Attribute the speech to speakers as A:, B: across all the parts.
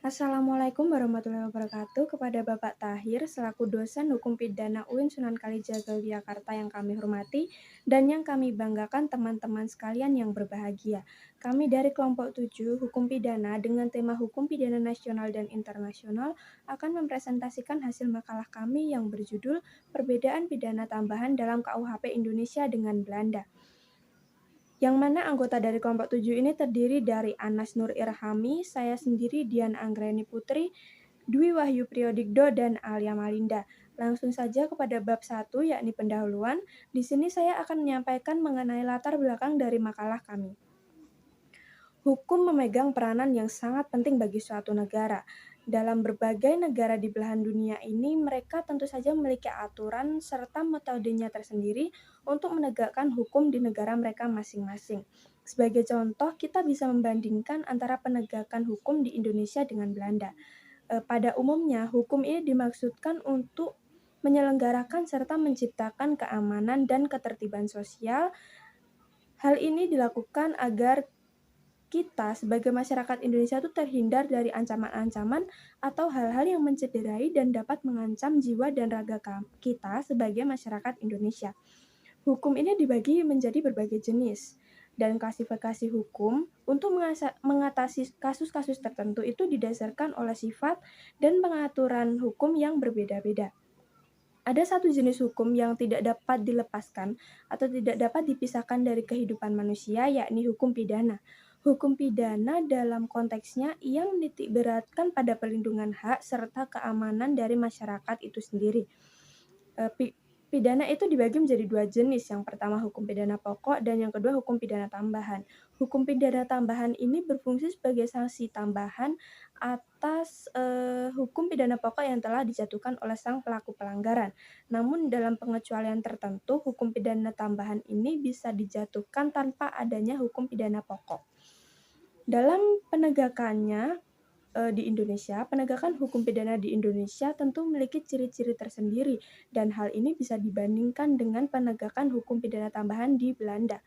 A: Assalamualaikum warahmatullahi wabarakatuh kepada Bapak Tahir selaku dosen Hukum Pidana UIN Sunan Kalijaga Yogyakarta yang kami hormati dan yang kami banggakan teman-teman sekalian yang berbahagia. Kami dari kelompok 7 Hukum Pidana dengan tema Hukum Pidana Nasional dan Internasional akan mempresentasikan hasil makalah kami yang berjudul Perbedaan Pidana Tambahan dalam KUHP Indonesia dengan Belanda. Yang mana anggota dari kelompok 7 ini terdiri dari Anas Nur Irhami, saya sendiri Dian Anggreni Putri, Dwi Wahyu Priyodikdo, dan Alia Malinda. Langsung saja kepada bab 1 yakni pendahuluan. Di sini saya akan menyampaikan mengenai latar belakang dari makalah kami. Hukum memegang peranan yang sangat penting bagi suatu negara. Dalam berbagai negara di belahan dunia ini, mereka tentu saja memiliki aturan serta metodenya tersendiri untuk menegakkan hukum di negara mereka masing-masing. Sebagai contoh, kita bisa membandingkan antara penegakan hukum di Indonesia dengan Belanda. Pada umumnya, hukum ini dimaksudkan untuk menyelenggarakan serta menciptakan keamanan dan ketertiban sosial. Hal ini dilakukan agar kita sebagai masyarakat Indonesia itu terhindar dari ancaman-ancaman atau hal-hal yang mencederai dan dapat mengancam jiwa dan raga kita sebagai masyarakat Indonesia. Hukum ini dibagi menjadi berbagai jenis dan klasifikasi hukum untuk mengatasi kasus-kasus tertentu itu didasarkan oleh sifat dan pengaturan hukum yang berbeda-beda. Ada satu jenis hukum yang tidak dapat dilepaskan atau tidak dapat dipisahkan dari kehidupan manusia, yakni hukum pidana. Hukum pidana dalam konteksnya ia menitik beratkan pada perlindungan hak serta keamanan dari masyarakat itu sendiri. Pidana itu dibagi menjadi dua jenis. Yang pertama hukum pidana pokok dan yang kedua hukum pidana tambahan. Hukum pidana tambahan ini berfungsi sebagai sanksi tambahan atas hukum pidana pokok yang telah dijatuhkan oleh sang pelaku pelanggaran. Namun dalam pengecualian tertentu, hukum pidana tambahan ini bisa dijatuhkan tanpa adanya hukum pidana pokok. Dalam penegakannya di Indonesia, penegakan hukum pidana di Indonesia tentu memiliki ciri-ciri tersendiri dan hal ini bisa dibandingkan dengan penegakan hukum pidana tambahan di Belanda.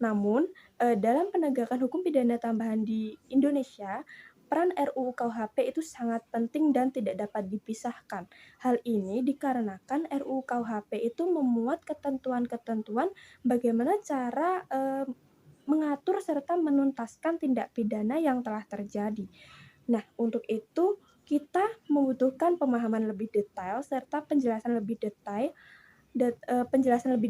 A: Namun, dalam penegakan hukum pidana tambahan di Indonesia, peran RUU KUHP itu sangat penting dan tidak dapat dipisahkan. Hal ini dikarenakan RUU KUHP itu memuat ketentuan-ketentuan bagaimana cara mengatur serta menuntaskan tindak pidana yang telah terjadi. Nah, untuk itu kita membutuhkan pemahaman lebih detail serta penjelasan lebih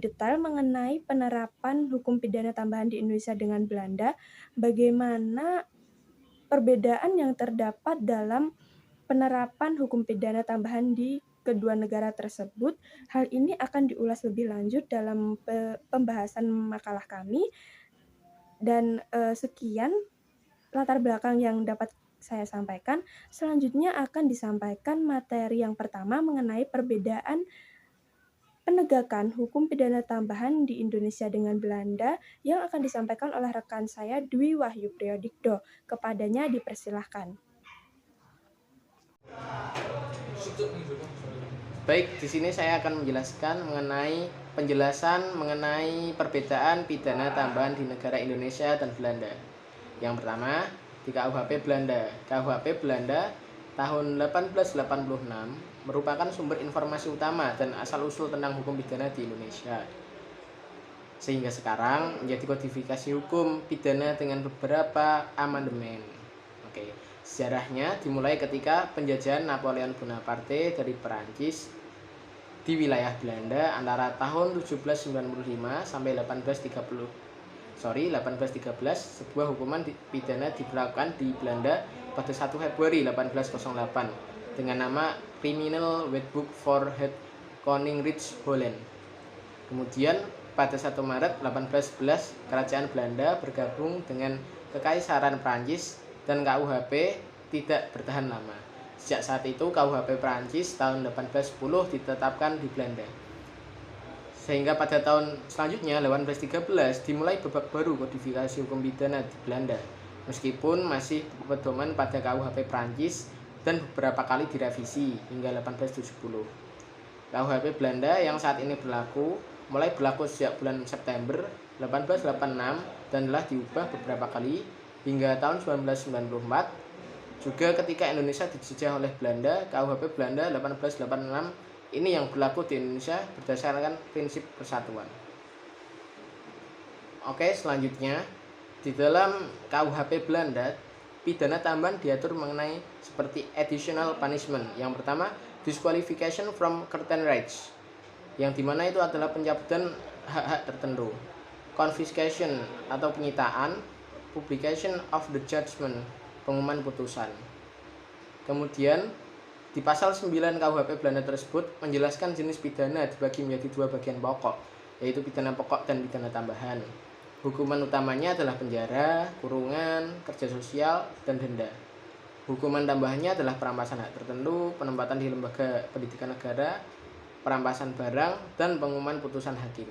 A: detail mengenai penerapan hukum pidana tambahan di Indonesia dengan Belanda, bagaimana perbedaan yang terdapat dalam penerapan hukum pidana tambahan di kedua negara tersebut. Hal ini akan diulas lebih lanjut dalam pembahasan makalah kami. Dan sekian latar belakang yang dapat saya sampaikan. Selanjutnya akan disampaikan materi yang pertama mengenai perbedaan penegakan hukum pidana tambahan di Indonesia dengan Belanda yang akan disampaikan oleh rekan saya Dwi Wahyu Priyodikdo. Kepadanya dipersilahkan.
B: Baik, di sini saya akan menjelaskan penjelasan mengenai perbedaan pidana tambahan di negara Indonesia dan Belanda. Yang pertama, di KUHP Belanda. KUHP Belanda tahun 1886 merupakan sumber informasi utama dan asal-usul tentang hukum pidana di Indonesia. Sehingga sekarang menjadi kodifikasi hukum pidana dengan beberapa amandemen. Sejarahnya dimulai ketika penjajahan Napoleon Bonaparte dari Perancis di wilayah Belanda antara tahun 1795 sampai 1813. Sebuah hukuman pidana diberlakukan di Belanda pada 1 Februari 1808 dengan nama Criminal Wetboek for Het Koninkrijk Holland. Kemudian pada 1 Maret 1811 Kerajaan Belanda bergabung dengan Kekaisaran Prancis dan KUHP tidak bertahan lama. Sejak saat itu KUHP Prancis tahun 1810 ditetapkan di Belanda. Sehingga pada tahun selanjutnya 1813 dimulai babak baru kodifikasi hukum pidana di Belanda. Meskipun masih berpedoman pada KUHP Prancis dan beberapa kali direvisi hingga 1870. KUHP Belanda yang saat ini mulai berlaku sejak bulan September 1886 dan telah diubah beberapa kali hingga tahun 1994 Juga ketika Indonesia dijajah oleh Belanda, KUHP Belanda 1886 ini yang berlaku di Indonesia berdasarkan prinsip persatuan. Oke, selanjutnya di dalam KUHP Belanda, pidana tambahan diatur mengenai seperti additional punishment. Yang pertama, disqualification from certain rights, yang dimana itu adalah pencabutan hak-hak tertentu. Confiscation atau penyitaan, publication of the judgment, pengumuman putusan. Kemudian di pasal 9 KUHP Belanda tersebut menjelaskan jenis pidana dibagi menjadi dua bagian pokok, yaitu pidana pokok dan pidana tambahan. Hukuman utamanya adalah penjara, kurungan, kerja sosial, dan denda. Hukuman tambahannya adalah perampasan hak tertentu, penempatan di lembaga pendidikan negara, perampasan barang, dan pengumuman putusan hakim.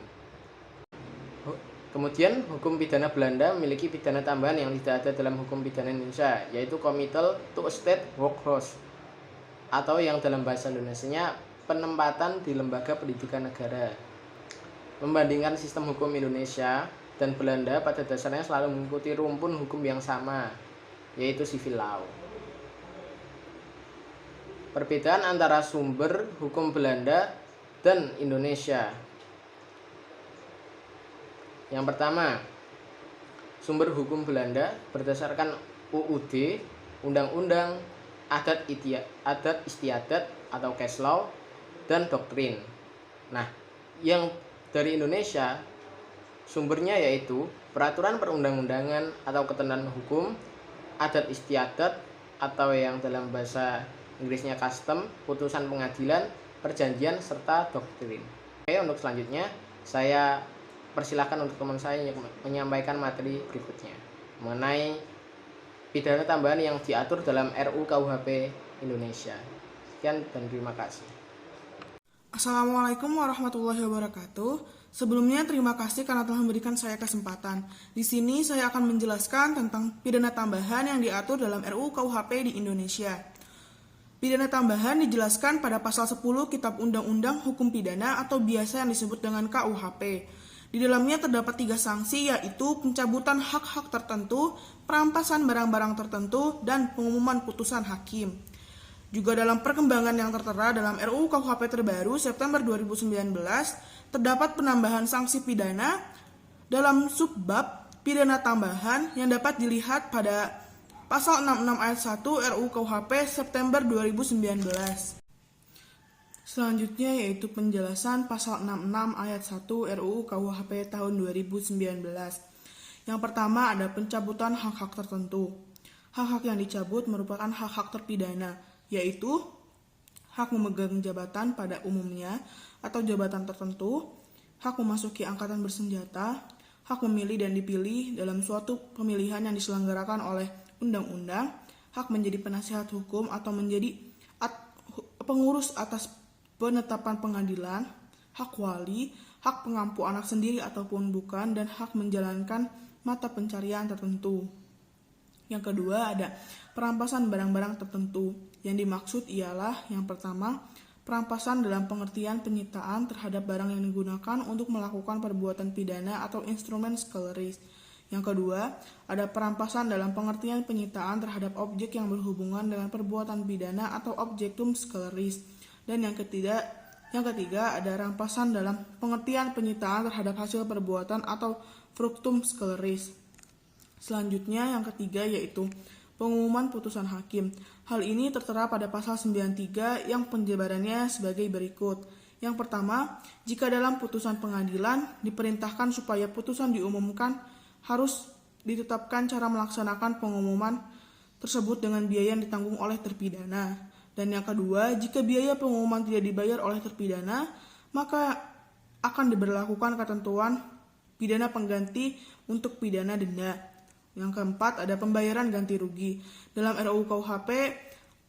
B: Kemudian hukum pidana Belanda memiliki pidana tambahan yang tidak ada dalam hukum pidana Indonesia, yaitu committal to a state workhouse, atau yang dalam bahasa Indonesianya penempatan di lembaga pendidikan negara. Membandingkan sistem hukum Indonesia dan Belanda pada dasarnya selalu mengikuti rumpun hukum yang sama, yaitu civil law. Perbedaan antara sumber hukum Belanda dan Indonesia. Yang pertama, sumber hukum Belanda berdasarkan UUD, Undang-Undang Adat Istiadat atau Case Law, dan doktrin. Nah, yang dari Indonesia sumbernya yaitu peraturan perundang-undangan atau ketentuan hukum, adat istiadat atau yang dalam bahasa Inggrisnya custom, putusan pengadilan, perjanjian, serta doktrin. Oke, untuk selanjutnya saya persilahkan untuk teman saya yang menyampaikan materi berikutnya mengenai pidana tambahan yang diatur dalam RUU KUHP Indonesia. Sekian dan terima kasih.
C: Assalamualaikum warahmatullahi wabarakatuh. Sebelumnya terima kasih karena telah memberikan saya kesempatan. Di sini saya akan menjelaskan tentang pidana tambahan yang diatur dalam RUU KUHP di Indonesia. Pidana tambahan dijelaskan pada pasal 10 Kitab Undang-Undang Hukum Pidana atau biasa yang disebut dengan KUHP. Di dalamnya terdapat 3 sanksi, yaitu pencabutan hak-hak tertentu, perampasan barang-barang tertentu, dan pengumuman putusan hakim. Juga dalam perkembangan yang tertera dalam RUU KUHP terbaru September 2019, terdapat penambahan sanksi pidana dalam subbab pidana tambahan yang dapat dilihat pada pasal 66 ayat 1 RUU KUHP September 2019. Selanjutnya yaitu penjelasan pasal 66 ayat 1 RUU KUHP tahun 2019. Yang pertama ada pencabutan hak-hak tertentu. Hak-hak yang dicabut merupakan hak-hak terpidana, yaitu hak memegang jabatan pada umumnya atau jabatan tertentu, hak memasuki angkatan bersenjata, hak memilih dan dipilih dalam suatu pemilihan yang diselenggarakan oleh undang-undang, hak menjadi penasihat hukum atau menjadi pengurus atas penetapan pengadilan, hak wali, hak pengampu anak sendiri ataupun bukan, dan hak menjalankan mata pencarian tertentu. Yang kedua ada perampasan barang-barang tertentu. Yang dimaksud ialah yang pertama, perampasan dalam pengertian penyitaan terhadap barang yang digunakan untuk melakukan perbuatan pidana atau instrumen sceleris. Yang kedua, ada perampasan dalam pengertian penyitaan terhadap objek yang berhubungan dengan perbuatan pidana atau objektum sceleris. Dan yang ketiga ada rampasan dalam pengertian penyitaan terhadap hasil perbuatan atau fructum sceleris. Selanjutnya yang ketiga yaitu pengumuman putusan hakim. Hal ini tertera pada pasal 93 yang penjabarannya sebagai berikut. Yang pertama, jika dalam putusan pengadilan diperintahkan supaya putusan diumumkan, harus ditetapkan cara melaksanakan pengumuman tersebut dengan biaya yang ditanggung oleh terpidana. Dan yang kedua, jika biaya pengumuman tidak dibayar oleh terpidana, maka akan diberlakukan ketentuan pidana pengganti untuk pidana denda. Yang keempat, ada pembayaran ganti rugi. Dalam RUU KUHP,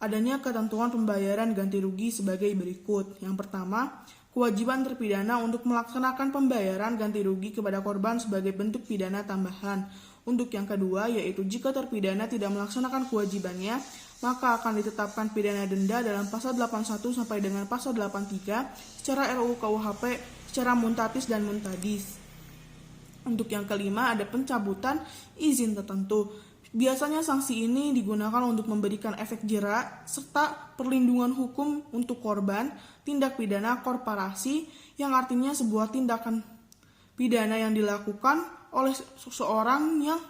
C: adanya ketentuan pembayaran ganti rugi sebagai berikut. Yang pertama, kewajiban terpidana untuk melaksanakan pembayaran ganti rugi kepada korban sebagai bentuk pidana tambahan. Untuk yang kedua, yaitu jika terpidana tidak melaksanakan kewajibannya, maka akan ditetapkan pidana denda dalam pasal 81 sampai dengan pasal 83 secara RUU KUHP secara muntatis dan muntadis. Untuk yang kelima ada pencabutan izin tertentu. Biasanya sanksi ini digunakan untuk memberikan efek jera serta perlindungan hukum untuk korban tindak pidana korporasi, yang artinya sebuah tindakan pidana yang dilakukan oleh seseorang yang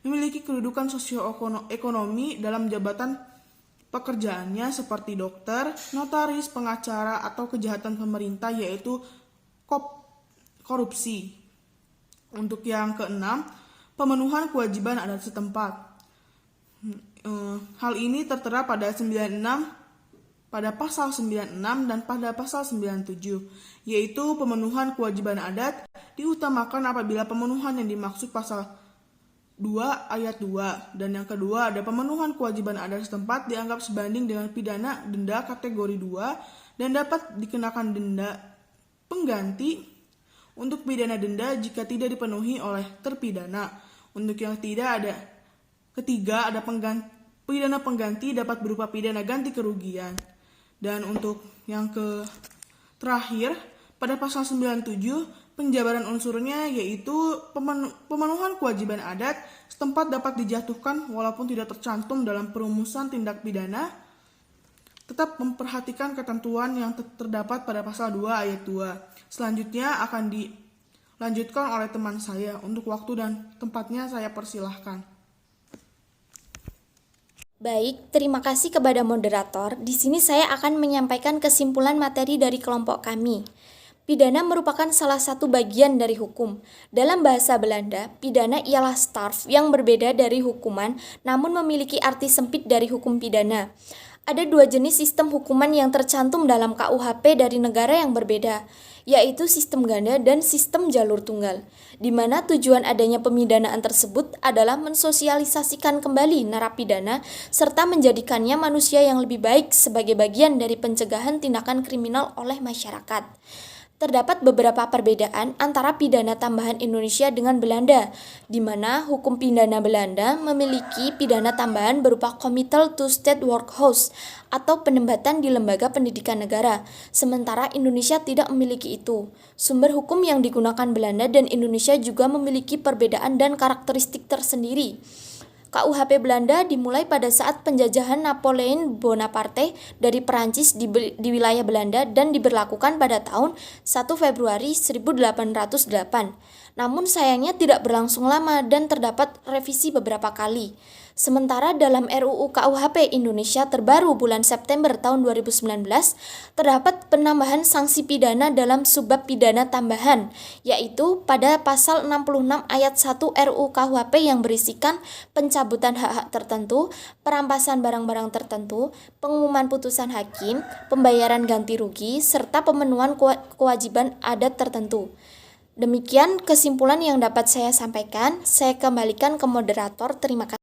C: memiliki kedudukan sosioekonomi dalam jabatan pekerjaannya seperti dokter, notaris, pengacara, atau kejahatan pemerintah, yaitu korupsi. Untuk yang keenam, pemenuhan kewajiban adat setempat. Hal ini tertera pada pasal 96 dan pada pasal 97, yaitu pemenuhan kewajiban adat diutamakan apabila pemenuhan yang dimaksud pasal 2 ayat 2, dan yang kedua ada pemenuhan kewajiban adat setempat dianggap sebanding dengan pidana denda kategori 2 dan dapat dikenakan denda pengganti untuk pidana denda jika tidak dipenuhi oleh terpidana. Untuk yang ketiga ada pidana pengganti dapat berupa pidana ganti kerugian. Dan untuk yang terakhir, pada pasal 97 penjabaran unsurnya yaitu pemenuhan kewajiban adat setempat dapat dijatuhkan walaupun tidak tercantum dalam perumusan tindak pidana, tetap memperhatikan ketentuan yang terdapat pada pasal 2 ayat 2. Selanjutnya akan dilanjutkan oleh teman saya. Untuk waktu dan tempatnya saya persilahkan.
D: Baik, terima kasih kepada moderator. Di sini saya akan menyampaikan kesimpulan materi dari kelompok kami. Pidana merupakan salah satu bagian dari hukum. Dalam bahasa Belanda, pidana ialah straf yang berbeda dari hukuman, namun memiliki arti sempit dari hukum pidana. Ada dua jenis sistem hukuman yang tercantum dalam KUHP dari negara yang berbeda, yaitu sistem ganda dan sistem jalur tunggal, di mana tujuan adanya pemidanaan tersebut adalah mensosialisasikan kembali narapidana serta menjadikannya manusia yang lebih baik sebagai bagian dari pencegahan tindakan kriminal oleh masyarakat. Terdapat beberapa perbedaan antara pidana tambahan Indonesia dengan Belanda, di mana hukum pidana Belanda memiliki pidana tambahan berupa committal to state workhouse atau penempatan di lembaga pendidikan negara, sementara Indonesia tidak memiliki itu. Sumber hukum yang digunakan Belanda dan Indonesia juga memiliki perbedaan dan karakteristik tersendiri. KUHP Belanda dimulai pada saat penjajahan Napoleon Bonaparte dari Perancis di wilayah Belanda dan diberlakukan pada tahun 1 Februari 1808. Namun sayangnya tidak berlangsung lama dan terdapat revisi beberapa kali. Sementara dalam RUU KUHP Indonesia terbaru bulan September tahun 2019, terdapat penambahan sanksi pidana dalam subbab pidana tambahan, yaitu pada pasal 66 ayat 1 RUU KUHP yang berisikan pencabutan hak-hak tertentu, perampasan barang-barang tertentu, pengumuman putusan hakim, pembayaran ganti rugi, serta pemenuhan kewajiban adat tertentu. Demikian kesimpulan yang dapat saya sampaikan. Saya kembalikan ke moderator. Terima kasih.